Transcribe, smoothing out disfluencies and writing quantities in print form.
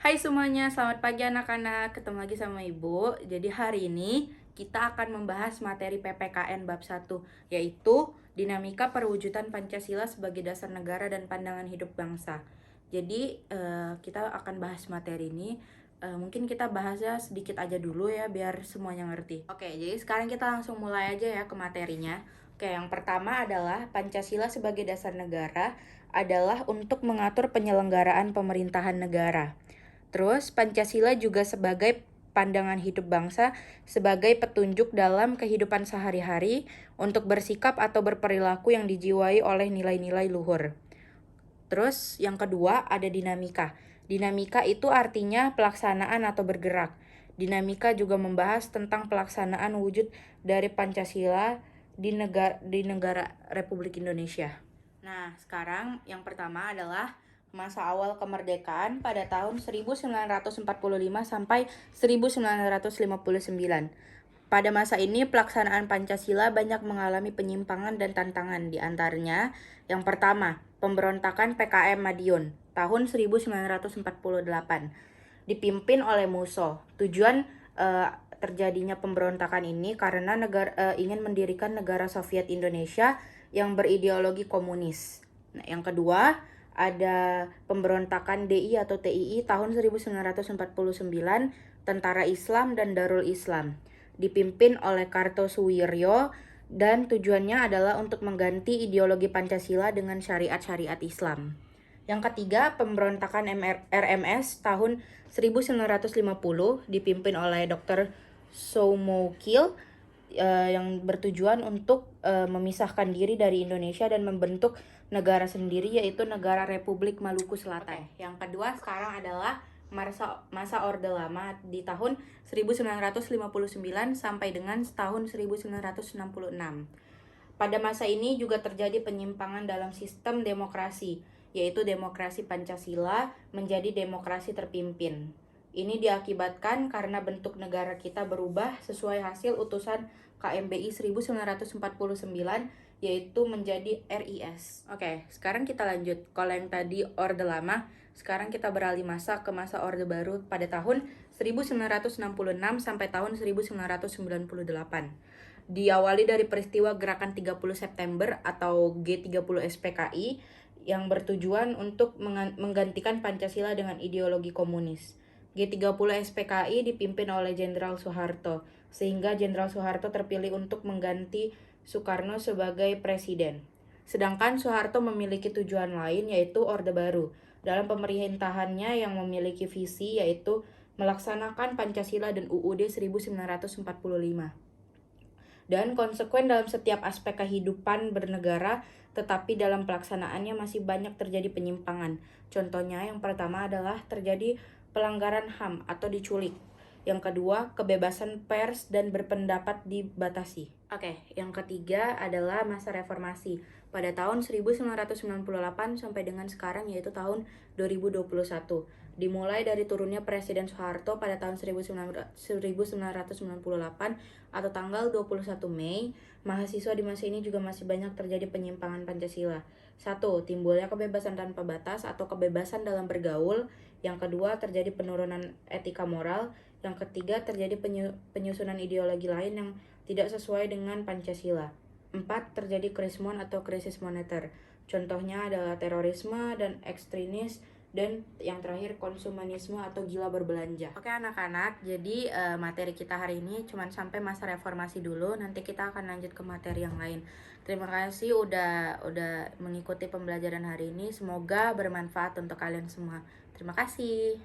Hai semuanya, selamat pagi anak-anak. Ketemu lagi sama Ibu. Jadi hari ini kita akan membahas materi PPKN bab 1, yaitu dinamika perwujudan Pancasila sebagai dasar negara dan pandangan hidup bangsa. Jadi kita akan bahas materi ini. Mungkin kita bahasnya sedikit aja dulu ya biar semuanya ngerti. Oke, jadi sekarang kita langsung mulai aja ya ke materinya. Oke, yang pertama adalah Pancasila sebagai dasar negara adalah untuk mengatur penyelenggaraan pemerintahan negara. Terus Pancasila juga sebagai pandangan hidup bangsa sebagai petunjuk dalam kehidupan sehari-hari untuk bersikap atau berperilaku yang dijiwai oleh nilai-nilai luhur. Terus yang kedua ada dinamika. Dinamika itu artinya pelaksanaan atau bergerak. Dinamika juga membahas tentang pelaksanaan wujud dari Pancasila di negara Republik Indonesia. Nah, sekarang yang pertama adalah masa awal kemerdekaan pada tahun 1945 sampai 1959. Pada masa ini pelaksanaan Pancasila banyak mengalami penyimpangan dan tantangan, di antaranya yang pertama, pemberontakan PKM Madiun tahun 1948 dipimpin oleh Musso. Tujuan terjadinya pemberontakan ini karena ingin mendirikan negara Soviet Indonesia yang berideologi komunis. Nah, yang kedua ada pemberontakan DI atau TII tahun 1949, Tentara Islam dan Darul Islam, dipimpin oleh Kartosuwiryo dan tujuannya adalah untuk mengganti ideologi Pancasila dengan syariat-syariat Islam. Yang ketiga, pemberontakan RMS tahun 1950 dipimpin oleh Dr. Soumouki yang bertujuan untuk memisahkan diri dari Indonesia dan membentuk negara sendiri, yaitu negara Republik Maluku Selatan. Yang kedua sekarang adalah masa Orde Lama di tahun 1959 sampai dengan tahun 1966. Pada masa ini juga terjadi penyimpangan dalam sistem demokrasi, yaitu demokrasi Pancasila menjadi demokrasi terpimpin. Ini diakibatkan karena bentuk negara kita berubah sesuai hasil utusan KMBI 1949, yaitu menjadi RIS. Oke, sekarang kita lanjut. Kalau yang tadi Orde Lama, sekarang kita beralih masa ke masa Orde Baru pada tahun 1966 sampai tahun 1998. Diawali dari peristiwa Gerakan 30 September atau G30 SPKI yang bertujuan untuk menggantikan Pancasila dengan ideologi komunis. G30 SPKI dipimpin oleh Jenderal Soeharto, sehingga Jenderal Soeharto terpilih untuk mengganti Soekarno sebagai presiden. Sedangkan Soeharto memiliki tujuan lain, yaitu Orde Baru, dalam pemerintahannya yang memiliki visi yaitu melaksanakan Pancasila dan UUD 1945. Dan konsekuen dalam setiap aspek kehidupan bernegara, tetapi dalam pelaksanaannya masih banyak terjadi penyimpangan. Contohnya yang pertama adalah terjadi pelanggaran HAM atau diculik. Yang kedua, kebebasan pers dan berpendapat dibatasi. Oke, yang ketiga adalah masa reformasi pada tahun 1998 sampai dengan sekarang, yaitu tahun 2021. Dimulai dari turunnya Presiden Soeharto pada tahun 1998 atau tanggal 21 Mei, mahasiswa di masa ini juga masih banyak terjadi penyimpangan Pancasila. 1. Timbulnya kebebasan tanpa batas atau kebebasan dalam bergaul. Yang kedua, terjadi penurunan etika moral. Yang ketiga, terjadi penyusunan ideologi lain yang tidak sesuai dengan Pancasila. 4. Terjadi krismon atau krisis moneter. Contohnya adalah terorisme dan ekstremis, dan yang terakhir konsumenisme atau gila berbelanja. Oke anak-anak, jadi materi kita hari ini cuma sampai masa reformasi dulu. Nanti kita akan lanjut ke materi yang lain. Terima kasih udah mengikuti pembelajaran hari ini. Semoga bermanfaat untuk kalian semua. Terima kasih.